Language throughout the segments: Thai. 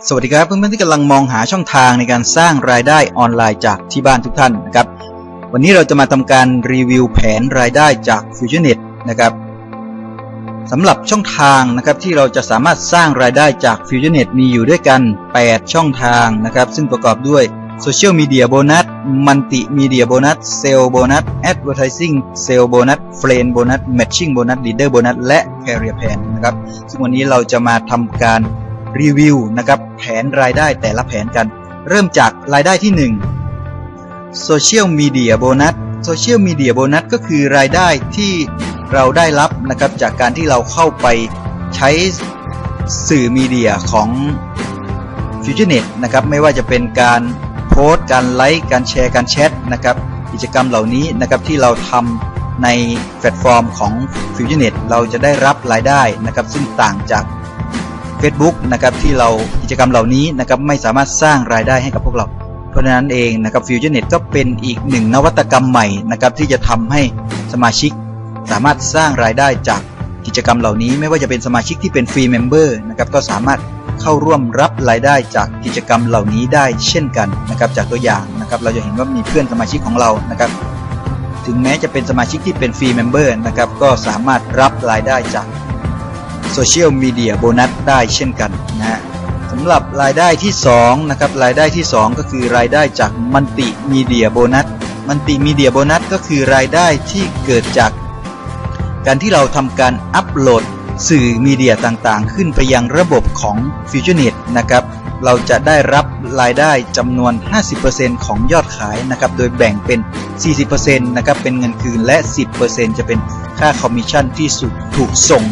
สวัสดีครับเพื่อนๆที่กำลังมองหาช่องทางในการสร้างรายได้ออนไลน์จากที่บ้านทุกท่านนะครับวันนี้เราจะมาทำการรีวิวแผนรายได้จาก FusionNet นะครับสำหรับช่องทางนะครับที่เราจะสามารถสร้างรายได้จาก FusionNet มีอยู่ด้วยกัน8ช่องทางนะครับซึ่งประกอบด้วย Social Media Bonus Multi-Media Bonus Sales Bonus Advertising Sales Bonus Friend Bonus Matching Bonus Leader Bonus และ Career Plan นะครับซึ่งวันนี้เราจะมาทำการรีวิวนะครับแผนรายได้แต่ละแผนกันเริ่มจากรายได้ที่1 Social Media Bonus Social Media Bonus ก็คือรายได้ที่เราได้รับนะครับจากการที่เราเข้าไปใช้สื่อมีเดียของ FusionNet นะครับไม่ว่าจะเป็นการโพสต์การไลค์การแชร์การแชทนะครับกิจกรรมเหล่านี้นะครับที่เราทำในแพลตฟอร์มของ FusionNet เราจะได้รับรายได้นะครับซึ่งต่างจากFacebook นะครับที่เรากิจกรรมเหล่านี้นะครับไม่สามารถสร้างรายได้ให้กับพวกเราเพราะฉะนั้นเองนะครับ FusionNet ก็เป็นอีกหนึ่งนวัตกรรมใหม่นะครับที่จะทำให้สมาชิกสามารถสร้างรายได้จากกิจกรรมเหล่านี้ไม่ว่าจะเป็นสมาชิกที่เป็นฟรีเมมเบอร์นะครับก็สามารถเข้าร่วมรับรายได้จากกิจกรรมเหล่านี้ได้เช่นกันนะครับจากตัวอย่างนะครับเราจะเห็นว่ามีเพื่อนสมาชิกของเรานะครับถึงแม้จะเป็นสมาชิกที่เป็นฟรีเมมเบอร์นะครับก็สามารถรับรายได้จากSocial Media Bonus ได้เช่นกันนะฮะสำหรับรายได้ที่2นะครับรายได้ที่2ก็คือรายได้จาก Multi-Media Bonus Multi-Media Bonus ก็คือรายได้ที่เกิดจากการที่เราทำการอัปโหลดสื่อมีเดียต่างๆขึ้นไปยังระบบของ FusionNet นะครับเราจะได้รับรายได้จำนวน 50% ของยอดขายนะครับโดยแบ่งเป็น 40% นะครับเป็นเงินคืนและ 10% จะเป็นค่าคอมมิชชั่นที่ถูกส่ง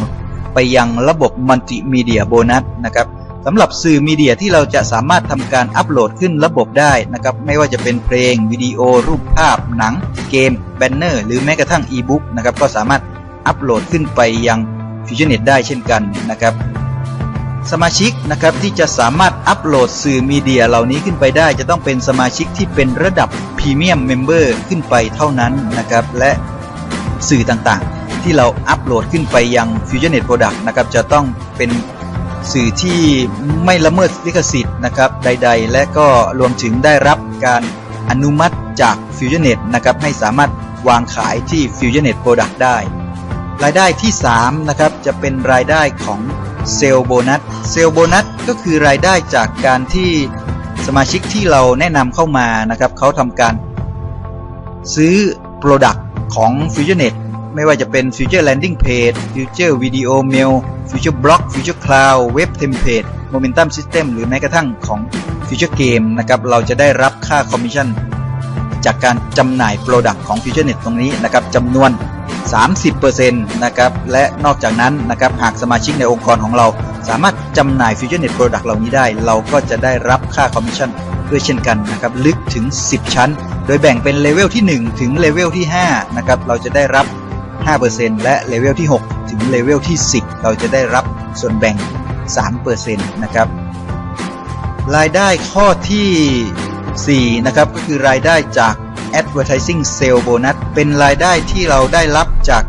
ไปยังระบบ Multimedia Bonus นะครับสำหรับสื่อมีเดียที่เราจะสามารถทำการอัปโหลดขึ้นระบบได้นะครับไม่ว่าจะเป็นเพลงวิดีโอรูปภาพหนังเกมแบนเนอร์หรือแม้กระทั่งอีบุ๊กนะครับก็สามารถอัปโหลดขึ้นไปยัง FusionNet ได้เช่นกันนะครับสมาชิกนะครับที่จะสามารถอัปโหลดสื่อมีเดียเหล่านี้ขึ้นไปได้จะต้องเป็นสมาชิกที่เป็นระดับพรีเมียมเมมเบอร์ขึ้นไปเท่านั้นนะครับและสื่อต่างๆที่เราอัปโหลดขึ้นไปยัง FusionNet Product นะครับจะต้องเป็นสื่อที่ไม่ละเมิดลิขสิทธิ์นะครับใดๆและก็รวมถึงได้รับการอนุมัติจาก FusionNet นะครับให้สามารถวางขายที่ FusionNet Product ได้รายได้ที่3นะครับจะเป็นรายได้ของเซลล์โบนัสเซลล์โบนัสก็คือรายได้จากการที่สมาชิกที่เราแนะนำเข้ามานะครับเขาทำการซื้อ Product ของ FusionNetไม่ว่าจะเป็น Future Landing Page Future Video Mail Future Blog Future Cloud Web Template Momentum System หรือแม้กระทั่งของ Future Game นะครับเราจะได้รับค่าคอมมิชชั่นจากการจำหน่าย Product ของ FusionNet ตรงนี้นะครับจำนวน 30% นะครับและนอกจากนั้นนะครับหากสมาชิกในองค์กรของเราสามารถจำหน่าย FusionNet Product เหล่านี้ได้เราก็จะได้รับค่าคอมมิชชั่นด้วยเช่นกันนะครับลึกถึง10ชั้นโดยแบ่งเป็นเลเวลที่1ถึงเลเวลที่5นะครับเราจะได้รับ5% และเลเวลที่6ถึงเลเวลที่10เราจะได้รับส่วนแบ่ง 3% นะครับรายได้ข้อที่4นะครับก็คือรายได้จาก Advertising Sales Bonus เป็นรายได้ที่เราได้รับจาก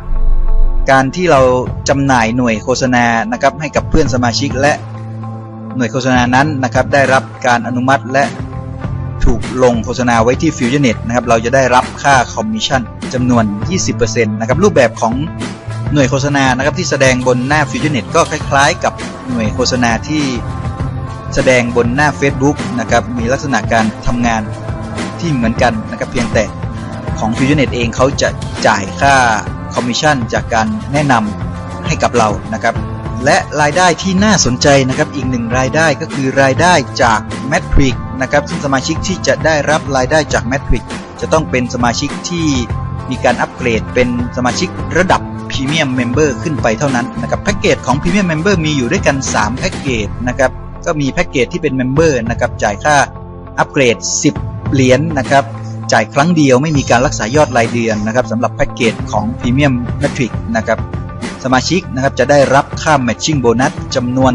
การที่เราจำหน่ายหน่วยโฆษณานะครับให้กับเพื่อนสมาชิกและหน่วยโฆษณานั้นนะครับได้รับการอนุมัติและถูกลงโฆษณาไว้ที่ FusionNet นะครับเราจะได้รับค่าคอมมิชชั่นจำนวน 20% นะครับรูปแบบของหน่วยโฆษณานะครับที่แสดงบนหน้า FusionNet ก็คล้ายๆกับหน่วยโฆษณาที่แสดงบนหน้า Facebook นะครับมีลักษณะการทำงานที่เหมือนกันนะครับเพียงแต่ของ FusionNet เองเขาจะจ่ายค่าคอมมิชชั่นจากการแนะนำให้กับเรานะครับและรายได้ที่น่าสนใจนะครับอีกหนึ่งรายได้ก็คือรายได้จาก Matrix นะครับซึ่งสมาชิกที่จะได้รับรายได้จาก Matrix จะต้องเป็นสมาชิกที่มีการอัปเกรดเป็นสมาชิกระดับพรีเมียมเมมเบอร์ขึ้นไปเท่านั้นนะครับแพ็กเกจของพรีเมียมเมมเบอร์มีอยู่ด้วยกัน3แพ็กเกจนะครับก็มีแพ็กเกจที่เป็นเมมเบอร์นะครับจ่ายค่าอัปเกรด10เหรียญนะครับจ่ายครั้งเดียวไม่มีการรักษายอดรายเดือนนะครับสำหรับแพ็กเกจของ Premium Matrix นะครับสมาชิกนะครับจะได้รับค่า Matching Bonus จำนวน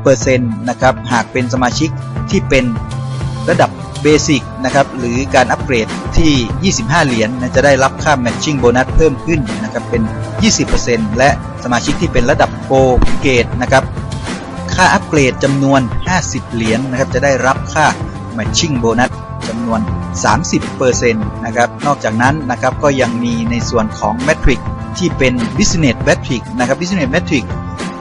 10% นะครับหากเป็นสมาชิกที่เป็นระดับ Basic นะครับหรือการอัปเกรดที่25เหรียญจะได้รับค่า Matching Bonus เพิ่มขึ้นนะครับเป็น 20% และสมาชิกที่เป็นระดับ Pro Package นะครับค ค่าอัปเกรดจำนวน50เหรียญนะครับจะได้รับค่า Matching Bonus จำนวน 30% นะครับนอกจากนั้นนะครับก็ยังมีในส่วนของ Metric ที่เป็น Business Metric นะครับ Business Metric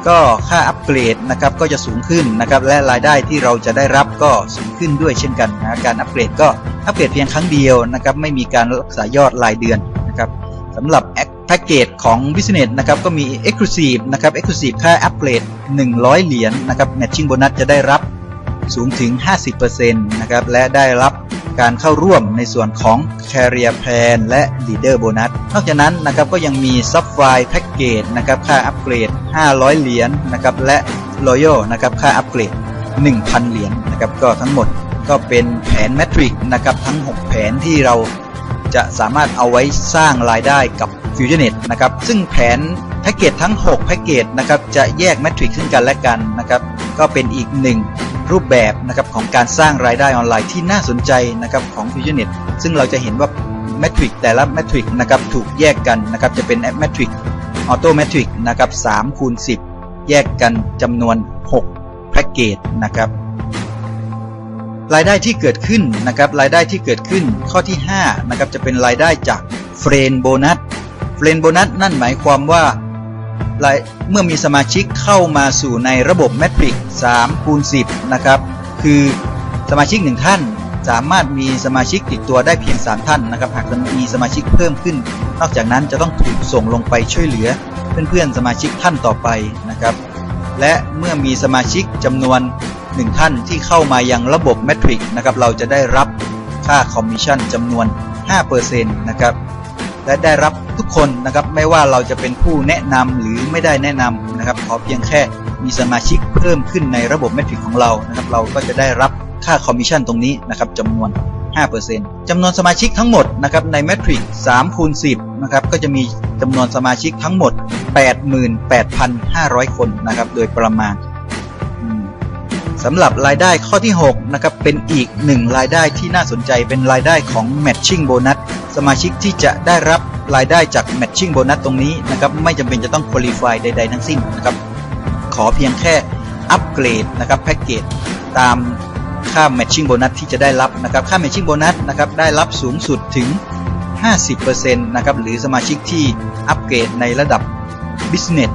ก็ค่าอัปเกรดนะครับก็จะสูงขึ้นนะครับและรายได้ที่เราจะได้รับก็สูงขึ้นด้วยเช่นกันนะการอัปเกรดก็อัปเกรดเพียงครั้งเดียวนะครับไม่มีการรักษายอดรายเดือนนะครับสำหรับแพ็กเกจของ Business นะครับก็มี Exclusive นะครับ Exclusive ค่าอัปเกรด100เหรียญนะครับ Matching Bonus จะได้รับสูงถึง 50% นะครับและได้รับการเข้าร่วมในส่วนของ Career Plan และ Leader Bonus นอกจากนั้นนะครับก็ยังมี Sapphire Package นะครับค่าอัปเกรด500เหรียญนะครับและ Royal นะครับค่าอัปเกรด 1,000 เหรียญนะครับก็ทั้งหมดก็เป็นแผน Metric นะครับทั้ง6แผนที่เราจะสามารถเอาไว้สร้างรายได้กับ FusionNet นะครับซึ่งแผนแพ็กเกจทั้ง6แพ็กเกจนะครับจะแยก Metric ซึ่งกันและกันนะครับก็เป็นอีกหนึ่งรูปแบบนะครับของการสร้างรายได้ออนไลน์ที่น่าสนใจนะครับของ FusionNet ซึ่งเราจะเห็นว่า Metric แต่ละ Metric นะครับถูกแยกกันนะครับจะเป็น Metric Auto Metric นะครับ3×10แยกกันจำนวน6แพ็กเกจนะครับรายได้ที่เกิดขึ้นนะครับรายได้ที่เกิดขึ้นข้อที่5นะครับจะเป็นรายได้จากเฟรนด์โบนัสเฟรนด์โบนัสนั่นหมายความว่าเมื่อมีสมาชิกเข้ามาสู่ในระบบ Metric 3×10นะครับคือสมาชิก1ท่านสามารถมีสมาชิกติดตัวได้เพียง3ท่านนะครับหากมีสมาชิกเพิ่มขึ้นนอกจากนั้นจะต้องถูกส่งลงไปช่วยเหลือเพื่อนๆสมาชิกท่านต่อไปนะครับและเมื่อมีสมาชิกจำนวน1ท่านที่เข้ามายังระบบ Metric นะครับเราจะได้รับค่าคอมมิชชั่นจำนวน 5% นะครับและได้รับทุกคนนะครับไม่ว่าเราจะเป็นผู้แนะนำหรือไม่ได้แนะนำนะครับขอเพียงแค่มีสมาชิกเพิ่มขึ้นในระบบ Metric ของเรานะครับเราก็จะได้รับค่าคอมมิชชั่นตรงนี้นะครับจำนวน 5% จำนวนสมาชิกทั้งหมดนะครับใน Metric 3×10นะครับก็จะมีจำนวนสมาชิกทั้งหมด 88,500 คนนะครับโดยประมาณสำหรับรายได้ข้อที่6นะครับเป็นอีก1รายได้ที่น่าสนใจเป็นรายได้ของ Matching Bonus สมาชิกที่จะได้รับรายได้จาก Matching Bonus ตรงนี้นะครับไม่จำเป็นจะต้อง Qualify ใดๆทั้งสิ้นนะครับขอเพียงแค่อัปเกรดนะครับแพ็กเกจตามค่า Matching Bonus ที่จะได้รับนะครับค่า Matching Bonus นะครับได้รับสูงสุดถึง 50% นะครับหรือสมาชิกที่อัปเกรดในระดับ Business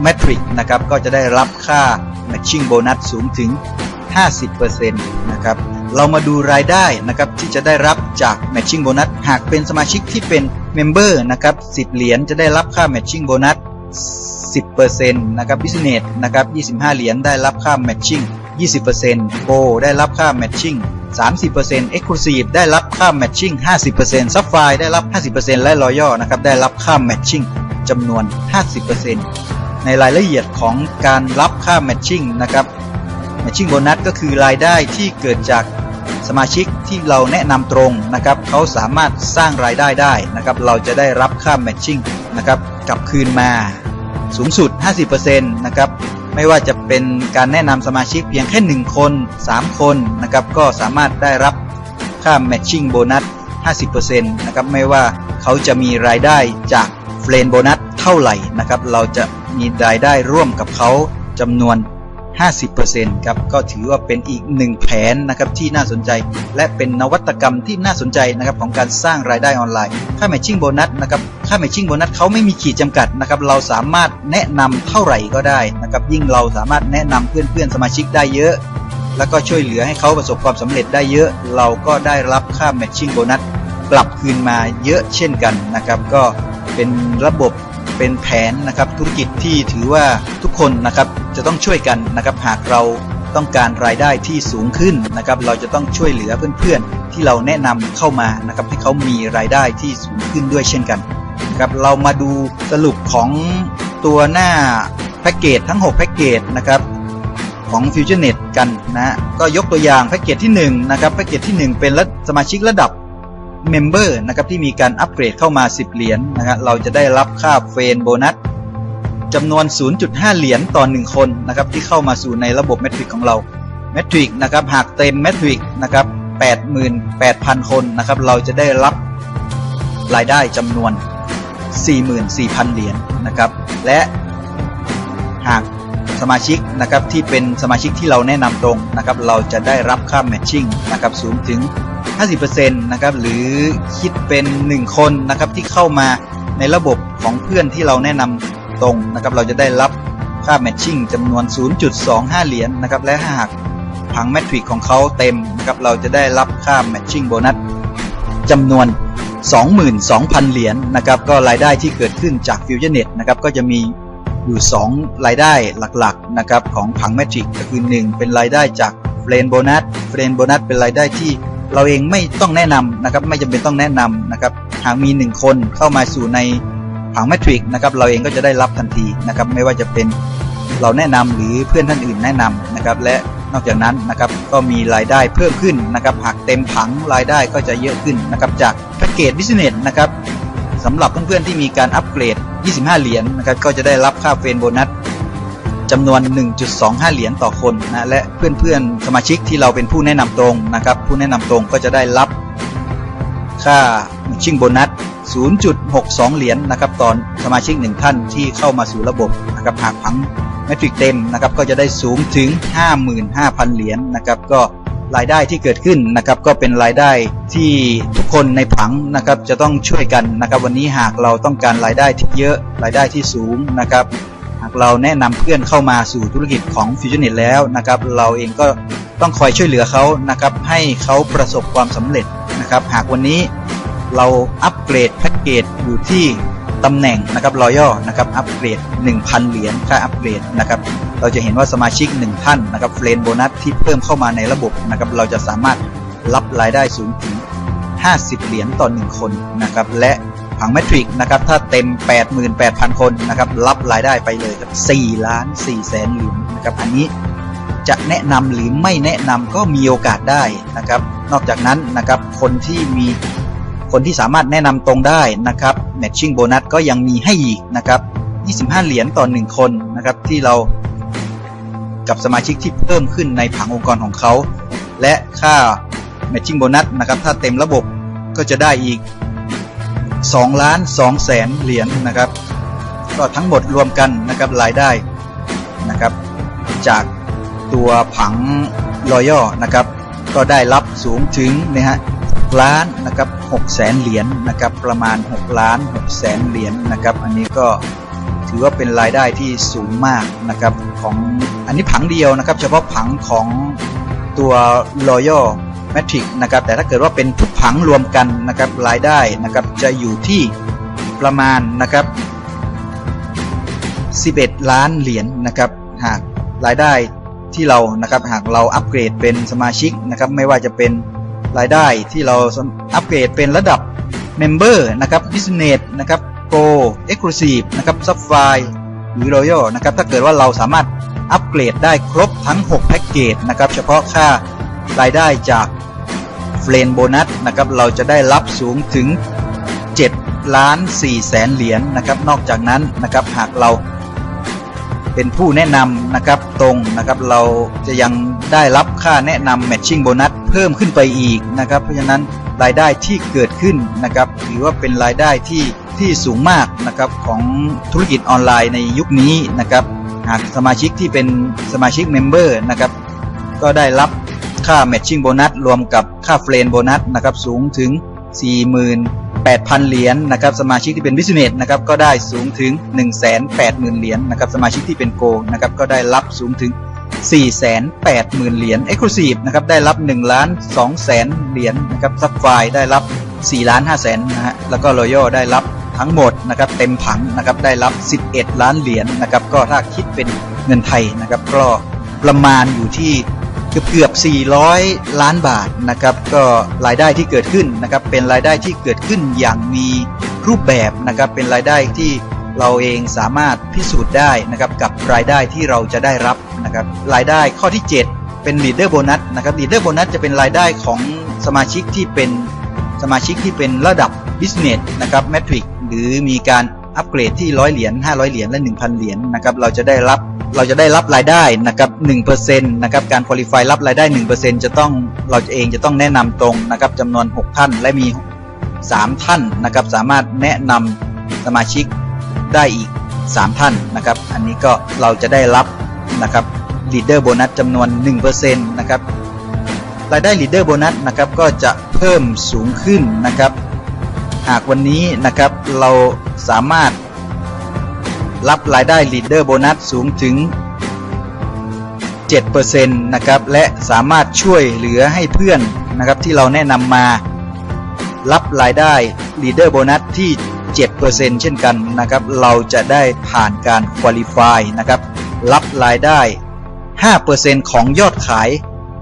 Metric นะครับก็จะได้รับค่าMatching Bonus สูงถึง 50% นะครับเรามาดูรายได้นะครับที่จะได้รับจาก Matching Bonus หากเป็นสมาชิกที่เป็น Member นะครับ10เหรียญจะได้รับค่า Matching Bonus 10% นะครับ Business นะครับ25เหรียญได้รับค่า Matching 20% Pro ได้รับค่า Matching 30% Exclusive ได้รับค่า Matching 50% Sapphire ได้รับ 50% และ Royal นะครับได้รับค่า Matching จำนวน 50%ในรายละเอียดของการรับค่า Matching นะครับ Matching Bonus ก็คือรายได้ที่เกิดจากสมาชิกที่เราแนะนำตรงนะครับเขาสามารถสร้างรายได้ได้นะครับเราจะได้รับค่า Matching นะครับกลับคืนมาสูงสุด 50% นะครับไม่ว่าจะเป็นการแนะนำสมาชิกเพียงแค่1คน3คนนะครับก็สามารถได้รับค่า Matching Bonus 50% นะครับไม่ว่าเขาจะมีรายได้จากเฟรนด์โบนัสเท่าไหร่นะครับเราจะมีรายได้ร่วมกับเขาจำนวน 50% ครับก็ถือว่าเป็นอีก1แผนนะครับที่น่าสนใจและเป็นนวัตกรรมที่น่าสนใจนะครับของการสร้างรายได้ออนไลน์ค่า Matching Bonus นะครับค่า Matching Bonus เขาไม่มีขีดจำกัดนะครับเราสามารถแนะนำเท่าไหร่ก็ได้นะครับยิ่งเราสามารถแนะนำเพื่อนๆสมาชิกได้เยอะแล้วก็ช่วยเหลือให้เขาประสบความสำเร็จได้เยอะเราก็ได้รับค่า Matching Bonus กลับคืนมาเยอะเช่นกันนะครับก็เป็นระบบเป็นแผนนะครับธุรกิจที่ถือว่าทุกคนนะครับจะต้องช่วยกันนะครับหากเราต้องการรายได้ที่สูงขึ้นนะครับเราจะต้องช่วยเหลือเพื่อนๆที่เราแนะนำเข้ามานะครับให้เขามีรายได้ที่สูงขึ้นด้วยเช่นกันนะครับเรามาดูสรุปของตัวหน้าแพ็กเกจทั้ง6แพ็กเกจนะครับของ FusionNet กันนะก็ยกตัวอย่างแพ็กเกจที่1นะครับแพ็กเกจที่1เป็นสมาชิกระดับMember นะครับที่มีการอัปเกรดเข้ามา10เหรียญนะครับเราจะได้รับค่าเฟรนด์โบนัสจำนวน 0.5 เหรียญต่อ1คนนะครับที่เข้ามาสู่ในระบบ Metric ของเรา Metric นะครับหากเต็ม Metric นะครับ 88,000 คนนะครับเราจะได้รับรายได้จำนวน 44,000 เหรียญนะครับและหาก สมาชิกนะครับที่เป็นสมาชิกที่เราแนะนำตรงนะครับเราจะได้รับค่าแมทชิ่งนะครับสูงถึง 50% นะครับหรือคิดเป็น1คนนะครับที่เข้ามาในระบบของเพื่อนที่เราแนะนำตรงนะครับเราจะได้รับค่าแมทชิ่งจำนวน 0.25 เหรียญนะครับและหากผังแมทริกของเขาเต็มนะครับเราจะได้รับค่าแมทชิ่งโบนัสจำนวน 22,000 เหรียญนะครับก็รายได้ที่เกิดขึ้นจาก FusionNet นะครับก็จะมีอยู่2รายได้หลักๆนะครับของผังแมทริกก็คือ1เป็นรายได้จากเฟรนโบนัสเป็นรายได้ที่เราเองไม่ต้องแนะนำนะครับไม่จำเป็นต้องแนะนำนะครับหากมี1คนเข้ามาสู่ในผังแมทริกนะครับเราเองก็จะได้รับทันทีนะครับไม่ว่าจะเป็นเราแนะนำหรือเพื่อนท่านอื่นแนะนำนะครับและนอกจากนั้นนะครับก็มีรายได้เพิ่มขึ้นนะครับหากเต็มผังรายได้ก็จะเยอะขึ้นนะครับจากแพ็กเกจ Business นะครับสำหรับเพื่อนๆที่มีการอัปเกรด25 เหรียญนะครับก็จะได้รับค่าเฟรนโบนัสจำนวน 1.25 เหรียญต่อคนนะและเพื่อนๆสมาชิกที่เราเป็นผู้แนะนำตรงนะครับผู้แนะนำตรงก็จะได้รับค่าชิ่งโบนัส 0.62 เหรียญนะครับตอนสมาชิก1ท่านที่เข้ามาสู่ระบบนะครับหากผังแมทริกเต็มนะครับก็จะได้สูงถึง 55,000 เหรียญนะครับก็รายได้ที่เกิดขึ้นนะครับก็เป็นรายได้ที่ทุกคนในผังนะครับจะต้องช่วยกันนะครับวันนี้หากเราต้องการรายได้ที่เยอะรายได้ที่สูงนะครับหากเราแนะนำเพื่อนเข้ามาสู่ธุรกิจของ FusionNet แล้วนะครับเราเองก็ต้องคอยช่วยเหลือเขานะครับให้เขาประสบความสำเร็จนะครับหากวันนี้เราอัปเกรดแพ็กเกจอยู่ที่ตำแหน่งนะครับรอยัลนะครับอัปเกรด 1,000 เหรียญค่าอัปเกรดนะครับเราจะเห็นว่าสมาชิก1ท่านนะครับเฟรนโบนัสที่เพิ่มเข้ามาในระบบนะครับเราจะสามารถรับรายได้สูงถึง50 เหรียญต่อ1คนนะครับและผังแมทริกนะครับถ้าเต็ม 88,000 คนนะครับรับรายได้ไปเลยครับ4,400,000 เหรียญนะครับอันนี้จะแนะนำหรือไม่แนะนำก็มีโอกาสได้นะครับนอกจากนั้นนะครับคนที่สามารถแนะนำตรงได้นะครับแมทชิ่งโบนัสก็ยังมีให้อีกนะครับ25 เหรียญต่อ1คนนะครับที่เรากับสมาชิกที่เพิ่มขึ้นในผังองค์กรของเขาและค่าแมทชิ่งโบนัสนะครับถ้าเต็มระบบก็จะได้อีก2,200,000 เหรียญนะครับก็ทั้งหมดรวมกันนะครับรายได้นะครับจากตัวผังรอยัลนะครับก็ได้รับสูงถึงนะฮะล้านนะครับ600,000 เหรียญนะครับประมาณ6,600,000 เหรียญนะครับอันนี้ก็ถือว่าเป็นรายได้ที่สูงมากนะครับของอันนี้ผังเดียวนะครับเฉพาะผังของตัว Royal Matrix นะครับแต่ถ้าเกิดว่าเป็นทุกผังรวมกันนะครับรายได้นะครับจะอยู่ที่ประมาณนะครับ11 ล้านเหรียญนะครับหากรายได้ที่เรานะครับหากเราอัปเกรดเป็นสมาชิกนะครับไม่ว่าจะเป็นรายได้ที่เราอัปเกรดเป็นระดับ Member นะครับ Business นะครับ Pro Exclusive นะครับ Sapphire หรือ Royal นะครับถ้าเกิดว่าเราสามารถอัปเกรดได้ครบทั้ง6แพ็กเกจนะครับเฉพาะค่ารายได้จากเฟรนโบนัสนะครับเราจะได้รับสูงถึง 7,400,000 เหรียญนะครับนอกจากนั้นนะครับหากเราเป็นผู้แนะนำนะครับตรงนะครับเราจะยังได้รับค่าแนะนำแมทชิ่งโบนัสเพิ่มขึ้นไปอีกนะครับเพราะฉะนั้นรายได้ที่เกิดขึ้นนะครับถือว่าเป็นรายได้ที่สูงมากนะครับของธุรกิจออนไลน์ในยุคนี้นะครับหากสมาชิกที่เป็นสมาชิกเมมเบอร์นะครับก็ได้รับค่าแมทชิ่งโบนัสรวมกับค่าเฟรนโบนัสนะครับสูงถึง 48,000 เหรียญนะครับสมาชิกที่เป็น Business นะครับก็ได้สูงถึง 180,000 เหรียญนะครับสมาชิกที่เป็นโกนะครับก็ได้รับสูงถึง 480,000 เหรียญ Exclusive นะครับได้รับ 1,200,000 เหรียญนะครับซับไฟได้รับ 4,500,000 นะฮะแล้วก็ Royal ได้รับทั้งหมดนะครับเต็มผังนะครับได้รับ11 ล้านเหรียญนะครับก็ถ้าคิดเป็นเงินไทยนะครับก็ประมาณอยู่ที่เกือบ400 ล้านบาทนะครับก็รายได้ที่เกิดขึ้นนะครับเป็นรายได้ที่เกิดขึ้นอย่างมีรูปแบบนะครับเป็นรายได้ที่เราเองสามารถพิสูจน์ได้นะครับกับรายได้ที่เราจะได้รับนะครับรายได้ข้อที่7เป็น Leader Bonus นะครับ Leader Bonus จะเป็นรายได้ของสมาชิกที่เป็นระดับ Business นะครับ Matrix หรือมีการอัปเกรดที่100 เหรียญ500 เหรียญและ 1,000 เหรียญนะครับเราจะได้รับรายได้นะครับ 1% นะครับการ qualify รับรายได้ 1% เราเองจะต้องแนะนำตรงนะครับจำนวน6ท่านและมี3ท่านนะครับสามารถแนะนำสมาชิกได้อีก3ท่านนะครับอันนี้ก็เราจะได้รับ นะครับ Leader Bonus จำนวน 1% นะครับรายได้ Leader Bonus นะครับก็จะเพิ่มสูงขึ้นนะครับหากวันนี้นะครับเราสามารถรับรายได้ Leader Bonus สูงถึง 7% นะครับและสามารถช่วยเหลือให้เพื่อนนะครับที่เราแนะนำมารับรายได้ Leader Bonus ที่ 7% เช่นกันนะครับเราจะได้ผ่านการ Qualify นะครับรับรายได้ 5% ของยอดขาย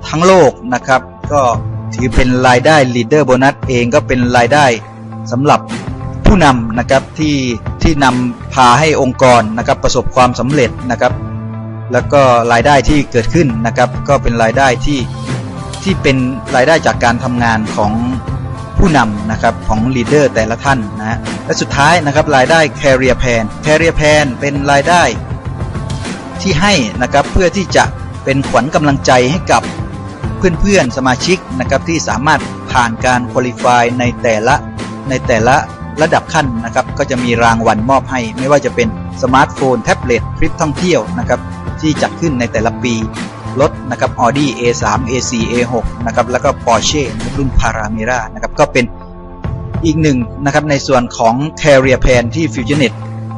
ทั้งโลกนะครับก็ถือเป็นรายได้ Leader Bonus เองก็เป็นรายได้สำหรับผู้นำนะครับที่นำพาให้องค์กรนะครับประสบความสำเร็จนะครับแล้วก็รายได้ที่เกิดขึ้นนะครับก็เป็นรายได้ที่เป็นรายได้จากการทำงานของผู้นำนะครับของลีดเดอร์แต่ละท่านนะฮะและสุดท้ายนะครับรายได้ Career Plan เป็นรายได้ที่ให้นะครับเพื่อที่จะเป็นขวัญกำลังใจให้กับเพื่อนๆสมาชิกนะครับที่สามารถผ่านการ Qualify ในแต่ละระดับขั้นนะครับก็จะมีรางวัลมอบให้ไม่ว่าจะเป็นสมาร์ทโฟนแท็บเล็ตทริปท่องเที่ยวนะครับที่จัดขึ้นในแต่ละปีรถนะครับ Audi A3 A4 A6 นะครับแล้วก็ Porsche รุ่น Panamera นะครับก็เป็นอีกหนึ่งนะครับในส่วนของ Career Plan ที่ FusionNet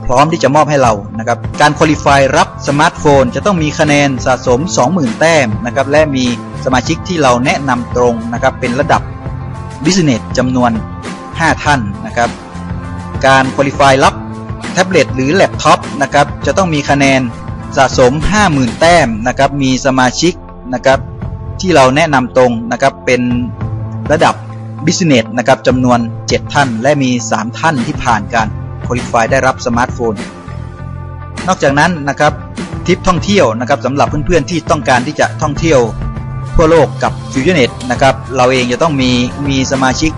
พร้อมที่จะมอบให้เรานะครับการ Qualify รับสมาร์ทโฟนจะต้องมีคะแนนสะสม 20,000 แต้มนะครับและมีสมาชิกที่เราแนะนำตรงนะครับเป็นระดับ Business จำนวน 5 ท่านนะครับการ Qualify รับแท็บเล็ตหรือแล็ปท็อปนะครับจะต้องมีคะแนนสะสม 50,000 แต้มนะครับมีสมาชิกนะครับที่เราแนะนำตรงนะครับเป็นระดับ Business นะครับจำนวน 7 ท่านและมี 3 ท่านที่ผ่านการ Qualify ได้รับสมาร์ทโฟนนอกจากนั้นนะครับทริปท่องเที่ยวนะครับสำหรับเพื่อนๆที่ต้องการที่จะท่องเที่ยวทั่วโลกกับ FusionNet นะครับเราเองจะต้องมีสมาชิก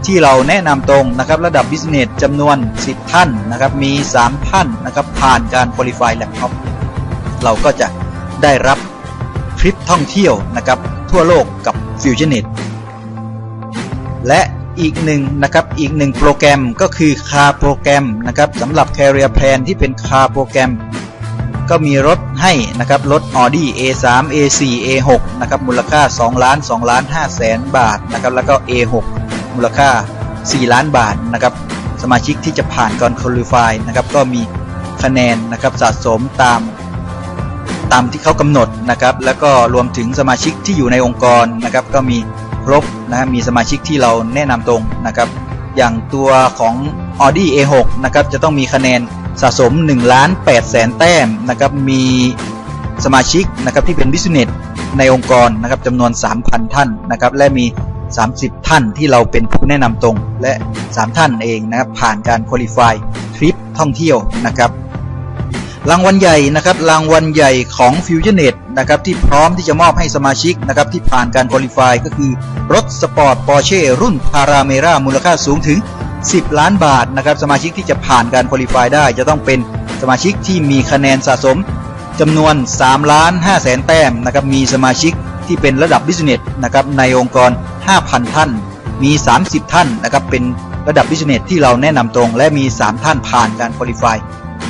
ที่เราแนะนำตรงนะครับระดับ Business จำนวน 10 ท่านนะครับมี 3 ท่านนะครับผ่านการ Qualify Laptop เราก็จะได้รับทริปท่องเที่ยวนะครับทั่วโลกกับ FusionNet และอีกหนึ่งโปรแกรมก็คือ Car Program นะครับสำหรับ Career Plan ที่เป็น Car Program ก็มีรถให้นะครับรถ Audi A3 A4 A6 นะครับมูลค่า2,500,000 บาทนะครับแล้วก็ A6 มูลค่า4 ล้านบาทนะครับสมาชิกที่จะผ่านการ Qualify นะครับก็มีคะแนนนะครับสะสมตามที่เขากำหนดนะครับแล้วก็รวมถึงสมาชิกที่อยู่ในองค์กรนะครับก็มีครบนะมีสมาชิกที่เราแนะนำตรงนะครับอย่างตัวของ Audi A6 นะครับจะต้องมีคะแนนสะสม 1,800,000 แต้มนะครับมีสมาชิกนะครับที่เป็น Business ในองค์กรนะครับจำนวน 3,000 ท่านนะครับและมี30 ท่านที่เราเป็นผู้แนะนำตรงและ3 ท่านเองนะครับผ่านการ Qualify ทริปท่องเที่ยวนะครับรางวัลใหญ่นะครับรางวัลใหญ่ของ FusionNet นะครับที่พร้อมที่จะมอบให้สมาชิกนะครับที่ผ่านการ Qualify ก็คือรถสปอร์ต Porsche รุ่น Panamera มูลค่าสูงถึง10 ล้านบาทนะครับสมาชิกที่จะผ่านการ Qualify ได้จะต้องเป็นสมาชิกที่มีคะแนนสะสมจำนวน 3,500,000 แต้มนะครับมีสมาชิกที่เป็นระดับ Business นะครับในองค์กร 5,000 ท่านมี30 ท่านนะครับเป็นระดับ Business ที่เราแนะนำตรงและมี3 ท่านผ่านการ Qualify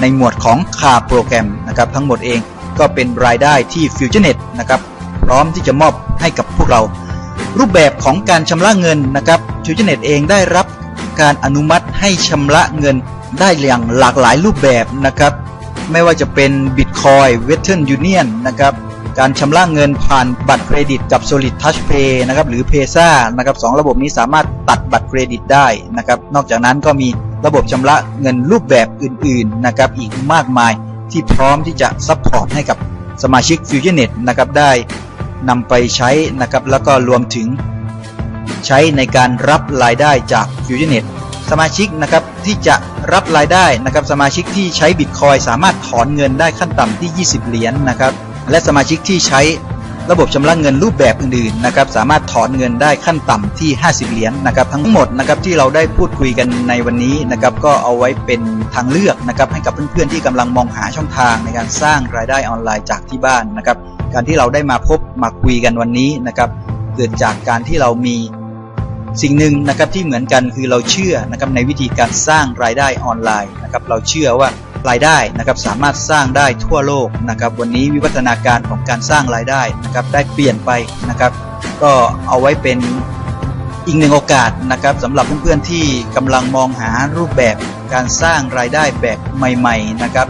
ในหมวดของ Car Program นะครับทั้งหมดเองก็เป็นรายได้ที่ FusionNet นะครับพร้อมที่จะมอบให้กับพวกเรารูปแบบของการชำระเงินนะครับ FusionNet เองได้รับการอนุมัติให้ชำระเงินได้อย่างหลากหลายรูปแบบนะครับไม่ว่าจะเป็น Bitcoin Western Union นะครับการชำระเงินผ่านบัตรเครดิตกับ Solid Touch Pay นะครับหรือ Paysa นะครับ2ระบบนี้สามารถตัดบัตรเครดิตได้นะครับนอกจากนั้นก็มีระบบชำระเงินรูปแบบอื่นๆนะครับอีกมากมายที่พร้อมที่จะซัพพอร์ตให้กับสมาชิก FusionNet นะครับได้นำไปใช้นะครับแล้วก็รวมถึงใช้ในการรับรายได้จาก FusionNet สมาชิกนะครับที่จะรับรายได้นะครับสมาชิกที่ใช้ Bitcoin สามารถถอนเงินได้ขั้นต่ำที่20 เหรียญนะครับและสมาชิกที่ใช้ระบบชำระเงินรูปแบบอื่นๆนะครับสามารถถอนเงินได้ขั้นต่ำที่50 เหรียญนะครับทั้งหมดนะครับที่เราได้พูดคุยกันในวันนี้นะครับก็เอาไว้เป็นทางเลือกนะครับให้กับเพื่อนๆที่กำลังมองหาช่องทางในการสร้างรายได้ออนไลน์จากที่บ้านนะครับการที่เราได้มาพบมาคุยกันวันนี้นะครับเกิดจากการที่เรามีสิ่งหนึ่งนะครับที่เหมือนกันคือเราเชื่อนะครับในวิธีการสร้างรายได้ออนไลน์นะครับเราเชื่อว่า รายได้นะครับสามารถสร้างได้ทั่วโลกนะครับวันนี้วิวัฒนาการของการสร้างรายได้นะครับได้เปลี่ยนไปนะครับก็เอาไว้เป็นอีกหนึ่งโอกาสนะครับสำหรับเพื่อนๆที่กำลังมองหารูปแบบการสร้างรายได้แบบใหม่ๆนะครับ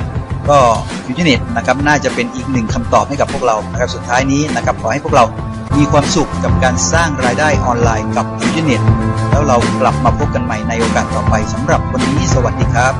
ก็FusionNetนะครับน่าจะเป็นอีกหนึ่งคำตอบให้กับพวกเรานะครับสุดท้ายนี้นะครับขอให้พวกเรามีความสุขกับการสร้างรายได้ออนไลน์กับ FusionNet แล้วเรากลับมาพบกันใหม่ในโอกาสต่อไปสำหรับวันนี้สวัสดีครับ